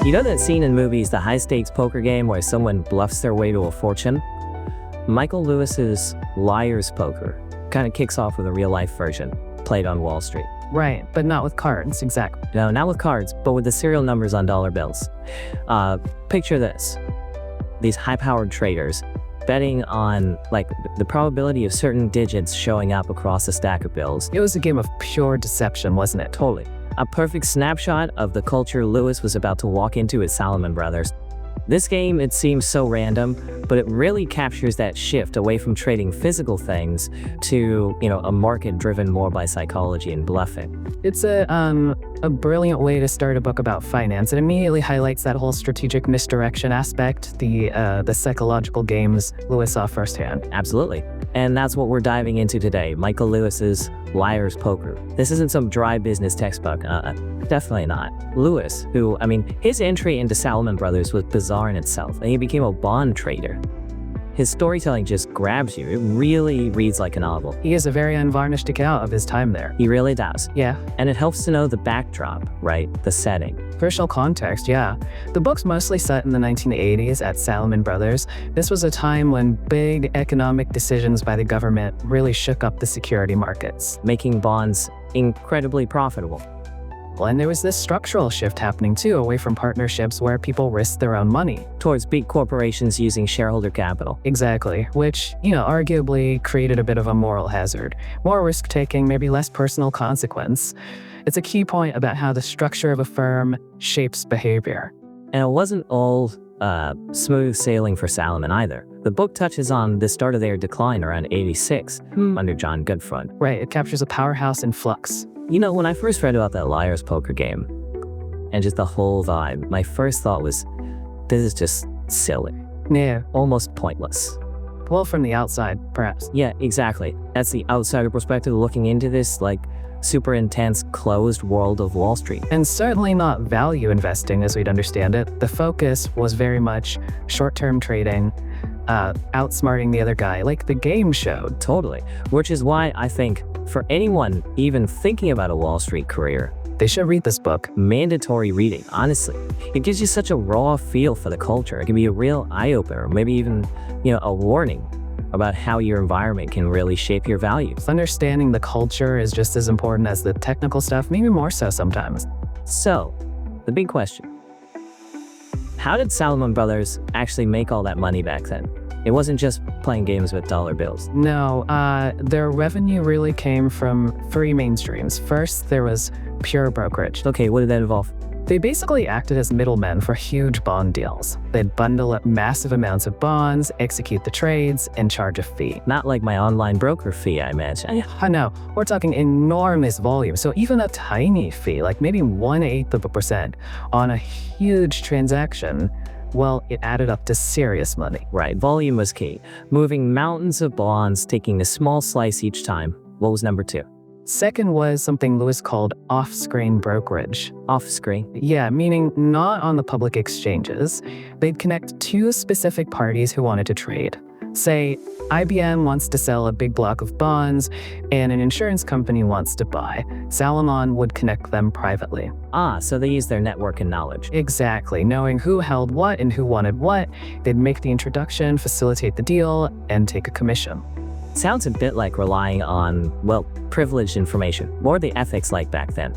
You know that scene in movies, the high-stakes poker game where someone bluffs their way to a fortune? Michael Lewis's Liar's Poker kind of kicks off with a real-life version, played on Wall Street. Right, but not with cards, exactly. No, not with cards, but with the serial numbers on dollar bills. Picture this. These high-powered traders betting on the probability of certain digits showing up across a stack of bills. It was a game of pure deception, wasn't it? Totally. A perfect snapshot of the culture Lewis was about to walk into at Salomon Brothers. This game, it seems so random, but it really captures that shift away from trading physical things to, a market driven more by psychology and bluffing. It's a brilliant way to start a book about finance. It immediately highlights that whole strategic misdirection aspect, the psychological games Lewis saw firsthand. Absolutely. And that's what we're diving into today, Michael Lewis's Liar's Poker. This isn't some dry business textbook. Definitely not. Lewis, his entry into Salomon Brothers was bizarre in itself, and he became a bond trader. His storytelling just grabs you. It really reads like a novel. He is a very unvarnished account of his time there. He really does. Yeah. And it helps to know the backdrop, right? The setting. Crucial context, yeah. The book's mostly set in the 1980s at Salomon Brothers. This was a time when big economic decisions by the government really shook up the security markets, making bonds incredibly profitable. And there was this structural shift happening too, away from partnerships where people risked their own money. Towards big corporations using shareholder capital. Exactly, which, arguably created a bit of a moral hazard. More risk-taking, maybe less personal consequence. It's a key point about how the structure of a firm shapes behavior. And it wasn't all smooth sailing for Salomon either. The book touches on the start of their decline around 86 under John Goodfriend. Right, it captures a powerhouse in flux. When I first read about that Liar's Poker game and just the whole vibe, my first thought was, this is just silly. Yeah. Almost pointless. Well, from the outside, perhaps. Yeah, exactly. That's the outsider perspective looking into this, super intense, closed world of Wall Street. And certainly not value investing as we'd understand it. The focus was very much short-term trading, outsmarting the other guy, like the game showed. Totally. Which is why I think for anyone even thinking about a Wall Street career, they should read this book. Mandatory reading, honestly. It gives you such a raw feel for the culture. It can be a real eye-opener, maybe even, a warning about how your environment can really shape your values. Understanding the culture is just as important as the technical stuff, maybe more so sometimes. So, the big question. How did Salomon Brothers actually make all that money back then? It wasn't just playing games with dollar bills. No, their revenue really came from three main streams. First, there was pure brokerage. Okay, what did that involve? They basically acted as middlemen for huge bond deals. They'd bundle up massive amounts of bonds, execute the trades, and charge a fee. Not like my online broker fee, I imagine. No, we're talking enormous volume. So even a tiny fee, like maybe 1/8% on a huge transaction, well, it added up to serious money. Right, volume was key. Moving mountains of bonds, taking a small slice each time. What was number two? Second was something Lewis called off-screen brokerage. Off-screen? Yeah, meaning not on the public exchanges. They'd connect two specific parties who wanted to trade. Say, IBM wants to sell a big block of bonds, and an insurance company wants to buy. Salomon would connect them privately. So they use their network and knowledge. Exactly. Knowing who held what and who wanted what, they'd make the introduction, facilitate the deal, and take a commission. Sounds a bit like relying on, privileged information. What were the ethics like back then?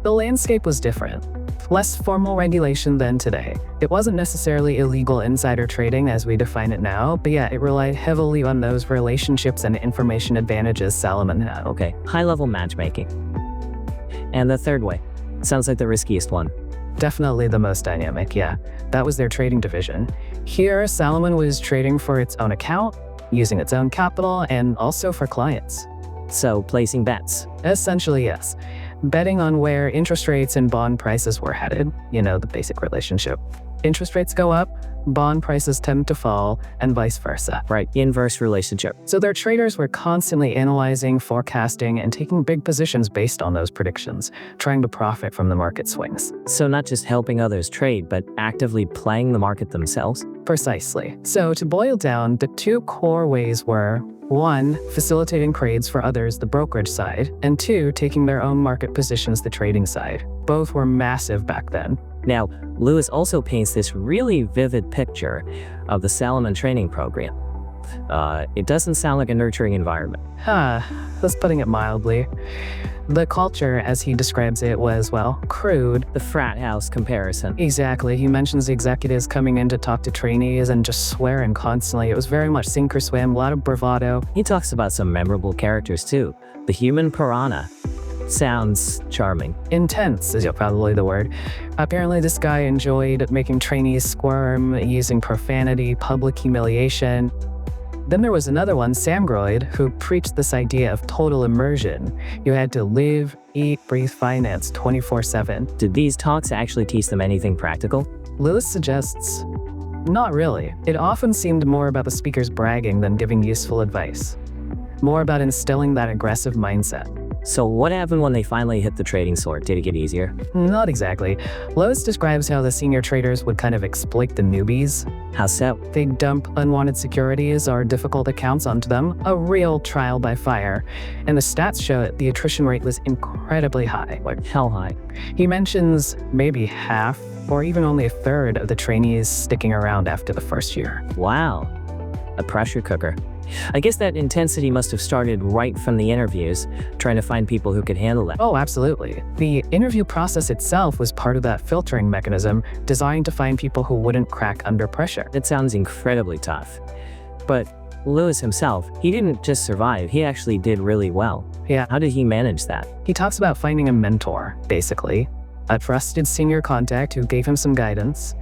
The landscape was different. Less formal regulation than today. It wasn't necessarily illegal insider trading as we define it now, but yeah, it relied heavily on those relationships and information advantages Salomon had. Okay, high-level matchmaking. And the third way? Sounds like the riskiest one. Definitely the most dynamic, yeah. That was their trading division. Here, Salomon was trading for its own account, using its own capital, and also for clients. So, placing bets? Essentially, yes. Betting on where interest rates and bond prices were headed, the basic relationship. Interest rates go up, bond prices tend to fall, and vice versa. Right, inverse relationship. So their traders were constantly analyzing, forecasting, and taking big positions based on those predictions, trying to profit from the market swings. So not just helping others trade, but actively playing the market themselves? Precisely. So to boil down, the two core ways were, 1, facilitating trades for others, the brokerage side, and 2, taking their own market positions, the trading side. Both were massive back then. Now, Lewis also paints this really vivid picture of the Salomon training program. It doesn't sound like a nurturing environment. That's putting it mildly. The culture, as he describes it, was, well, crude. The frat house comparison. Exactly. He mentions the executives coming in to talk to trainees and just swearing constantly. It was very much sink or swim, a lot of bravado. He talks about some memorable characters too. The human piranha. Sounds charming. Intense is probably the word. Apparently, this guy enjoyed making trainees squirm, using profanity, public humiliation. Then there was another one, Sam Groyd, who preached this idea of total immersion. You had to live, eat, breathe finance 24/7. Did these talks actually teach them anything practical? Lewis suggests, not really. It often seemed more about the speakers bragging than giving useful advice. More about instilling that aggressive mindset. So what happened when they finally hit the trading sword? Did it get easier? Not exactly. Lewis describes how the senior traders would kind of exploit the newbies. How so? They'd dump unwanted securities or difficult accounts onto them, a real trial by fire. And the stats show that the attrition rate was incredibly high. Like how high? He mentions maybe half or even only a third of the trainees sticking around after the first year. Wow. A pressure cooker. I guess that intensity must have started right from the interviews, trying to find people who could handle that. Oh, absolutely. The interview process itself was part of that filtering mechanism designed to find people who wouldn't crack under pressure. That sounds incredibly tough. But Lewis himself, he didn't just survive, he actually did really well. Yeah. How did he manage that? He talks about finding a mentor, basically. A trusted senior contact who gave him some guidance.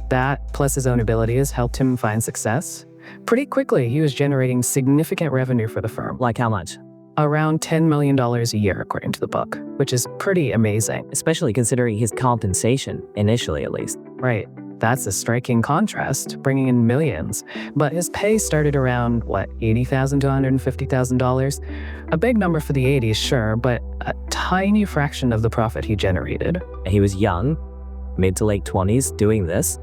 That, plus his own abilities, helped him find success. Pretty quickly, he was generating significant revenue for the firm. Like how much? Around $10 million a year, according to the book, which is pretty amazing. Especially considering his compensation, initially at least. Right. That's a striking contrast, bringing in millions. But his pay started around, $80,000 to $150,000? A big number for the 80s, sure, but a tiny fraction of the profit he generated. He was young, mid to late 20s, doing this.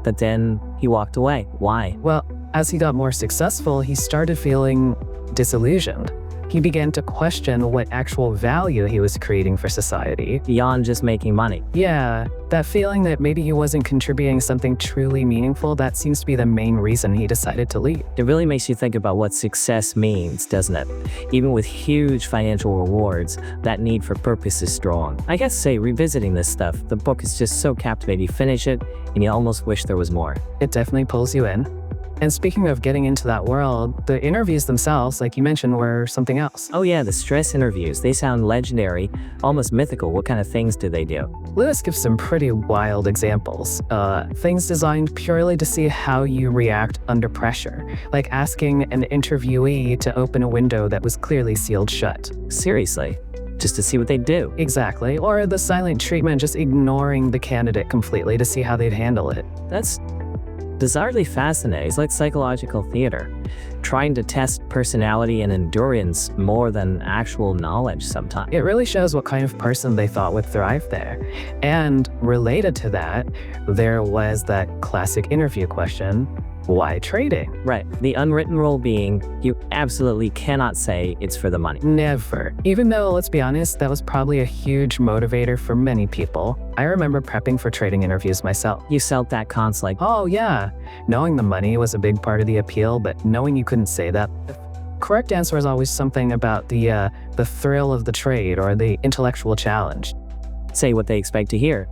But then he walked away. Why? Well, as he got more successful, he started feeling disillusioned. He began to question what actual value he was creating for society. Beyond just making money. Yeah, that feeling that maybe he wasn't contributing something truly meaningful, that seems to be the main reason he decided to leave. It really makes you think about what success means, doesn't it? Even with huge financial rewards, that need for purpose is strong. I guess revisiting this stuff, the book is just so captivating. You finish it, and you almost wish there was more. It definitely pulls you in. And speaking of getting into that world, the interviews themselves, like you mentioned, were something else. Oh yeah, the stress interviews. They sound legendary, almost mythical. What kind of things do they do? Lewis gives some pretty wild examples. Things designed purely to see how you react under pressure, like asking an interviewee to open a window that was clearly sealed shut. Seriously? Just to see what they'd do? Exactly. Or the silent treatment, just ignoring the candidate completely to see how they'd handle it. That's bizarrely fascinating. It's like psychological theater, trying to test personality and endurance more than actual knowledge sometimes. It really shows what kind of person they thought would thrive there. And related to that, there was that classic interview question, why trading? Right. The unwritten rule being, you absolutely cannot say it's for the money. Never. Even though, let's be honest, that was probably a huge motivator for many people. I remember prepping for trading interviews myself. You felt that conflict. Oh yeah. Knowing the money was a big part of the appeal, but knowing you couldn't say that. Correct answer is always something about the thrill of the trade or the intellectual challenge. Say what they expect to hear.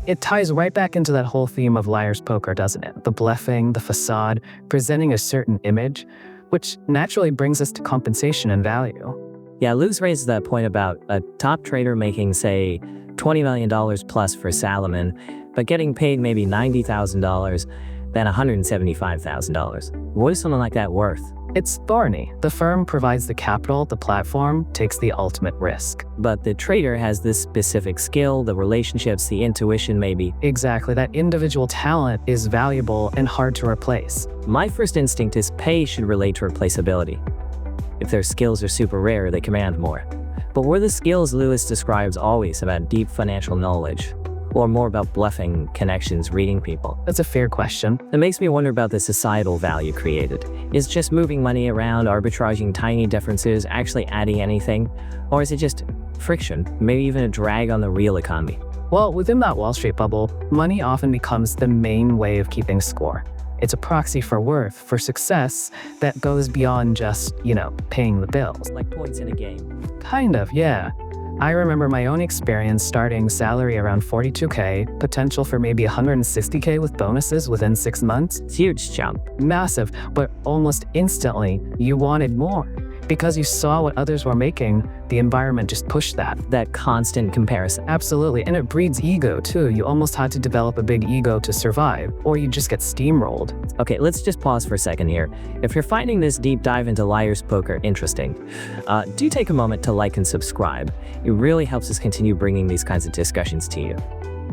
It ties right back into that whole theme of liar's poker, doesn't it? The bluffing, the facade, presenting a certain image, which naturally brings us to compensation and value. Yeah, Lewis raises that point about a top trader making, say, $20 million plus for Salomon, but getting paid maybe $90,000, then $175,000. What is something like that worth? It's thorny. The firm provides the capital, the platform takes the ultimate risk. But the trader has this specific skill, the relationships, the intuition maybe. Exactly, that individual talent is valuable and hard to replace. My first instinct is pay should relate to replaceability. If their skills are super rare, they command more. But were the skills Lewis describes always about deep financial knowledge? Or more about bluffing, connections, reading people? That's a fair question. It makes me wonder about the societal value created. Is just moving money around, arbitraging tiny differences, actually adding anything? Or is it just friction, maybe even a drag on the real economy? Well, within that Wall Street bubble, money often becomes the main way of keeping score. It's a proxy for worth, for success that goes beyond just, paying the bills. Like points in a game. Kind of, yeah. I remember my own experience starting salary around 42K, potential for maybe 160K with bonuses within 6 months. It's a huge jump. Massive, but almost instantly, you wanted more. Because you saw what others were making, the environment just pushed that. That constant comparison. Absolutely, and it breeds ego too. You almost had to develop a big ego to survive, or you just get steamrolled. Okay, let's just pause for a second here. If you're finding this deep dive into Liar's Poker interesting, do take a moment to like and subscribe. It really helps us continue bringing these kinds of discussions to you.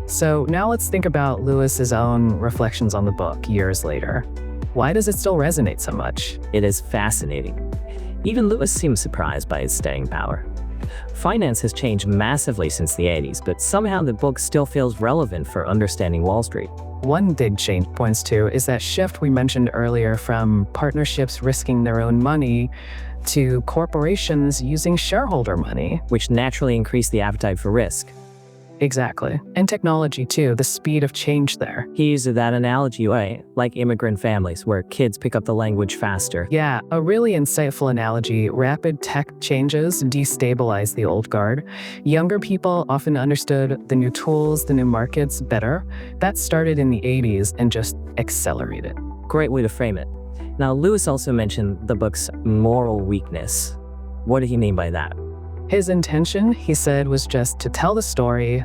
So now let's think about Lewis's own reflections on the book years later. Why does it still resonate so much? It is fascinating. Even Lewis seems surprised by its staying power. Finance has changed massively since the 80s, but somehow the book still feels relevant for understanding Wall Street. One big change points to is that shift we mentioned earlier from partnerships risking their own money to corporations using shareholder money. Which naturally increased the appetite for risk. Exactly. And technology too, the speed of change there. He uses that analogy way, like immigrant families, where kids pick up the language faster. Yeah, a really insightful analogy. Rapid tech changes destabilize the old guard. Younger people often understood the new tools, the new markets better. That started in the 80s and just accelerated. Great way to frame it. Now, Lewis also mentioned the book's moral weakness. What did he mean by that? His intention, he said, was just to tell the story,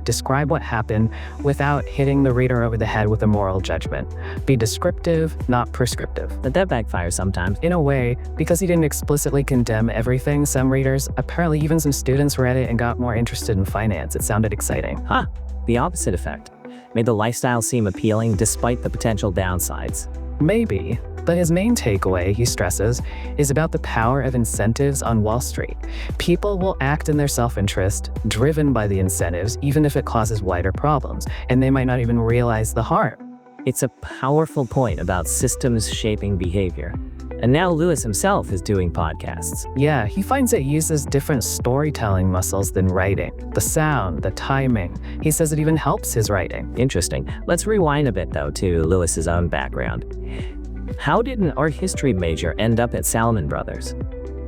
describe what happened without hitting the reader over the head with a moral judgment. Be descriptive, not prescriptive. But that backfires sometimes. In a way, because he didn't explicitly condemn everything, some readers, apparently even some students, read it and got more interested in finance. It sounded exciting. Huh, the opposite effect. Made the lifestyle seem appealing despite the potential downsides. Maybe. But his main takeaway, he stresses, is about the power of incentives on Wall Street. People will act in their self-interest, driven by the incentives, even if it causes wider problems, and they might not even realize the harm. It's a powerful point about systems shaping behavior. And now Lewis himself is doing podcasts. Yeah, he finds it uses different storytelling muscles than writing. The sound, the timing. He says it even helps his writing. Interesting. Let's rewind a bit, though, to Lewis's own background. How did an art history major end up at Salomon Brothers?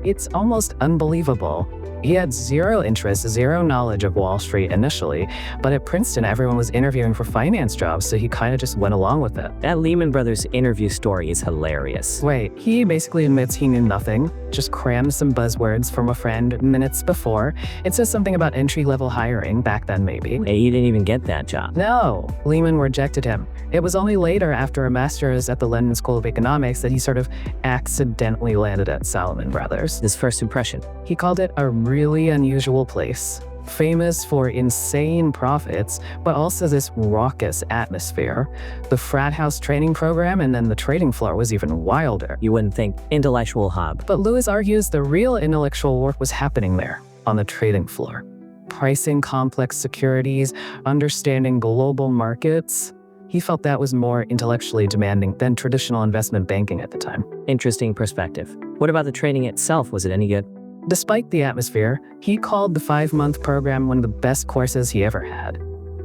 It's almost unbelievable. He had zero interest, zero knowledge of Wall Street initially, but at Princeton, everyone was interviewing for finance jobs, so he kind of just went along with it. That Lehman Brothers interview story is hilarious. Wait, he basically admits he knew nothing, just crammed some buzzwords from a friend minutes before. It says something about entry-level hiring back then, maybe. Hey, he didn't even get that job. No, Lehman rejected him. It was only later, after a master's at the London School of Economics, that he sort of accidentally landed at Salomon Brothers. His first impression. He called it a really unusual place, famous for insane profits, but also this raucous atmosphere. The frat house training program and then the trading floor was even wilder. You wouldn't think. Intellectual hub. But Lewis argues the real intellectual work was happening there, on the trading floor. Pricing complex securities, understanding global markets. He felt that was more intellectually demanding than traditional investment banking at the time. Interesting perspective. What about the training itself? Was it any good? Despite the atmosphere, he called the 5-month program one of the best courses he ever had.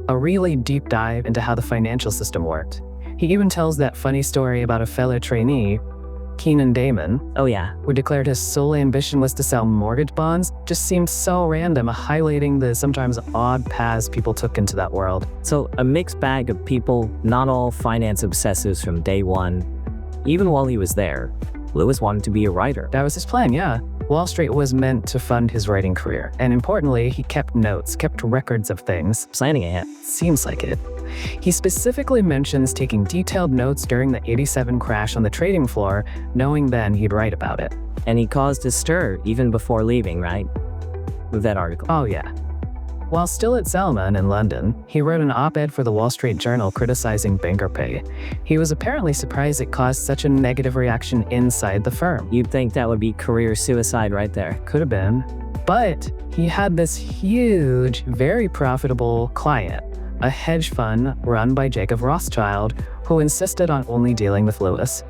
A really deep dive into how the financial system worked. He even tells that funny story about a fellow trainee, Keenan Damon, Oh yeah. who declared his sole ambition was to sell mortgage bonds. Just seemed so random, highlighting the sometimes odd paths people took into that world. So a mixed bag of people, not all finance obsessives from day one. Even while he was there, Lewis wanted to be a writer. That was his plan, yeah. Wall Street was meant to fund his writing career, and importantly, he kept notes, kept records of things. Planning ahead. Seems like it. He specifically mentions taking detailed notes during the 87 crash on the trading floor, knowing then he'd write about it. And he caused a stir even before leaving, right? With that article. Oh yeah. While still at Salomon in London, he wrote an op-ed for the Wall Street Journal criticizing banker pay. He was apparently surprised it caused such a negative reaction inside the firm. You'd think that would be career suicide right there. Could have been. But he had this huge, very profitable client, a hedge fund run by Jacob Rothschild, who insisted on only dealing with Lewis.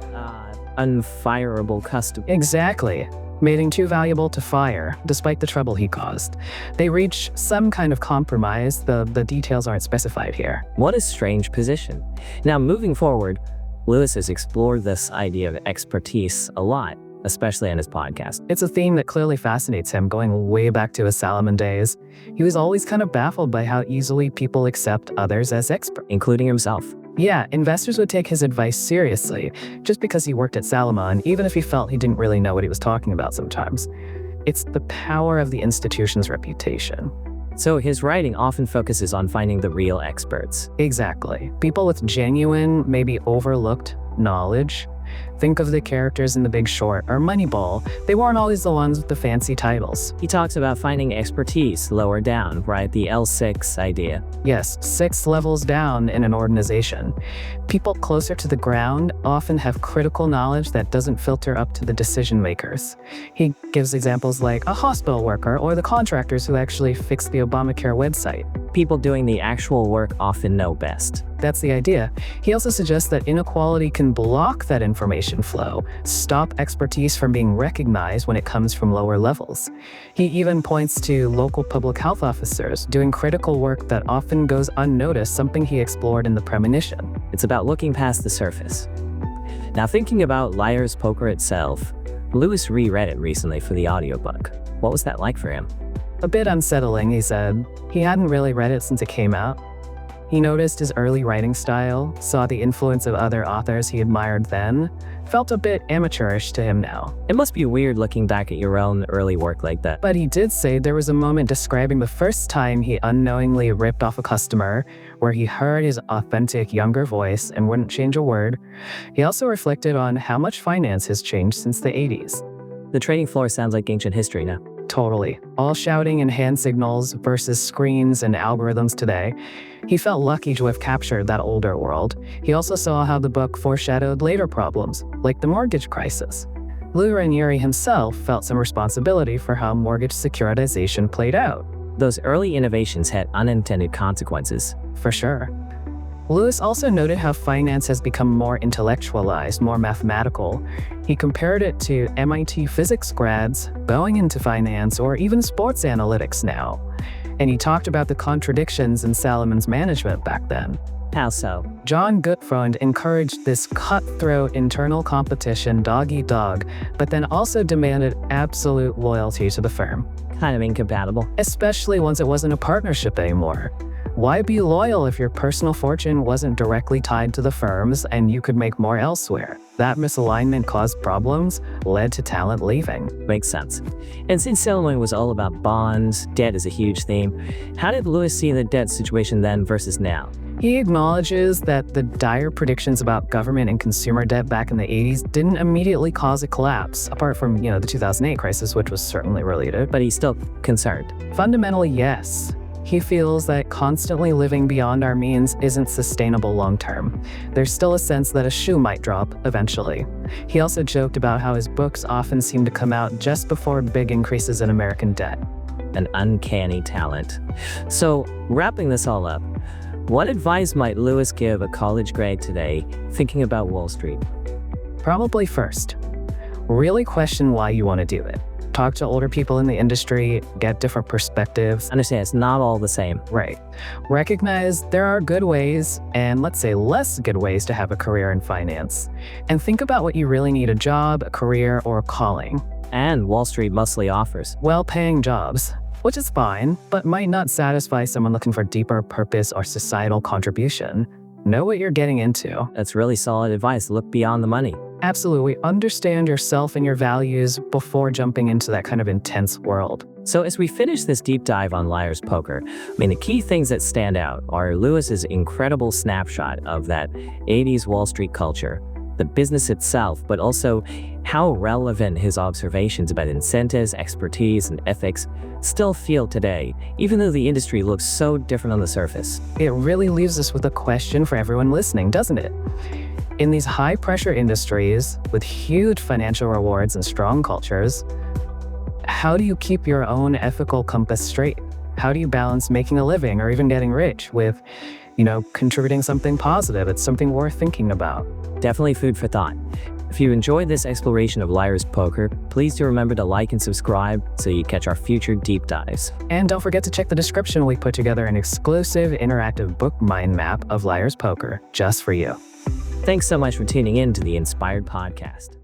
Unfireable customer. Exactly. made him too valuable to fire, despite the trouble he caused. They reach some kind of compromise, the details aren't specified here. What a strange position. Now, moving forward, Lewis has explored this idea of expertise a lot, especially in his podcast. It's a theme that clearly fascinates him, going way back to his Salomon days. He was always kind of baffled by how easily people accept others as experts. Including himself. Yeah, investors would take his advice seriously, just because he worked at Salomon, even if he felt he didn't really know what he was talking about sometimes. It's the power of the institution's reputation. So his writing often focuses on finding the real experts. Exactly. People with genuine, maybe overlooked knowledge. Think of the characters in The Big Short or Moneyball. They weren't always the ones with the fancy titles. He talks about finding expertise lower down, right? The L6 idea. Yes, 6 levels down in an organization. People closer to the ground often have critical knowledge that doesn't filter up to the decision makers. He gives examples like a hospital worker or the contractors who actually fixed the Obamacare website. People doing the actual work often know best. That's the idea. He also suggests that inequality can block that information flow, stop expertise from being recognized when it comes from lower levels. He even points to local public health officers doing critical work that often goes unnoticed, something he explored in The Premonition. It's about looking past the surface. Now, thinking about Liar's Poker itself, Lewis reread it recently for the audiobook. What was that like for him? A bit unsettling, he said. He hadn't really read it since it came out. He noticed his early writing style, saw the influence of other authors he admired then, felt a bit amateurish to him now. It must be weird looking back at your own early work like that. But he did say there was a moment describing the first time he unknowingly ripped off a customer, where he heard his authentic younger voice and wouldn't change a word. He also reflected on how much finance has changed since the 80s. The trading floor sounds like ancient history now. Totally. All shouting and hand signals versus screens and algorithms today. He felt lucky to have captured that older world. He also saw how the book foreshadowed later problems, like the mortgage crisis. Lou Ranieri himself felt some responsibility for how mortgage securitization played out. Those early innovations had unintended consequences. For sure. Lewis also noted how finance has become more intellectualized, more mathematical. He compared it to MIT physics grads going into finance or even sports analytics now. And he talked about the contradictions in Salomon's management back then. How so? John Gutfreund encouraged this cutthroat internal competition dog-eat-dog, but then also demanded absolute loyalty to the firm. Kind of incompatible. Especially once it wasn't a partnership anymore. Why be loyal if your personal fortune wasn't directly tied to the firm's and you could make more elsewhere? That misalignment caused problems, led to talent leaving. Makes sense. And since Salomon was all about bonds, debt is a huge theme, how did Lewis see the debt situation then versus now? He acknowledges that the dire predictions about government and consumer debt back in the 80s didn't immediately cause a collapse, apart from, the 2008 crisis, which was certainly related. But he's still concerned. Fundamentally, yes. He feels that constantly living beyond our means isn't sustainable long-term. There's still a sense that a shoe might drop eventually. He also joked about how his books often seem to come out just before big increases in American debt. An uncanny talent. So, wrapping this all up, what advice might Lewis give a college grad today thinking about Wall Street? Probably first, really question why you want to do it. Talk to older people in the industry, get different perspectives. Understand it's not all the same. Right. Recognize there are good ways and, let's say, less good ways to have a career in finance. And think about what you really need: a job, a career, or a calling. And Wall Street mostly offers well-paying jobs, which is fine, but might not satisfy someone looking for deeper purpose or societal contribution. Know what you're getting into. That's really solid advice. Look beyond the money. Absolutely. Understand yourself and your values before jumping into that kind of intense world. So as we finish this deep dive on Liar's Poker, the key things that stand out are Lewis's incredible snapshot of that 80s Wall Street culture, the business itself, but also how relevant his observations about incentives, expertise, and ethics still feel today, even though the industry looks so different on the surface. It really leaves us with a question for everyone listening, doesn't it? In these high-pressure industries with huge financial rewards and strong cultures, how do you keep your own ethical compass straight? How do you balance making a living or even getting rich with, contributing something positive? It's something worth thinking about. Definitely food for thought. If you enjoyed this exploration of Liar's Poker, please do remember to like and subscribe so you catch our future deep dives. And don't forget to check the description. We put together an exclusive interactive book mind map of Liar's Poker just for you. Thanks so much for tuning in to the Inspired Podcast.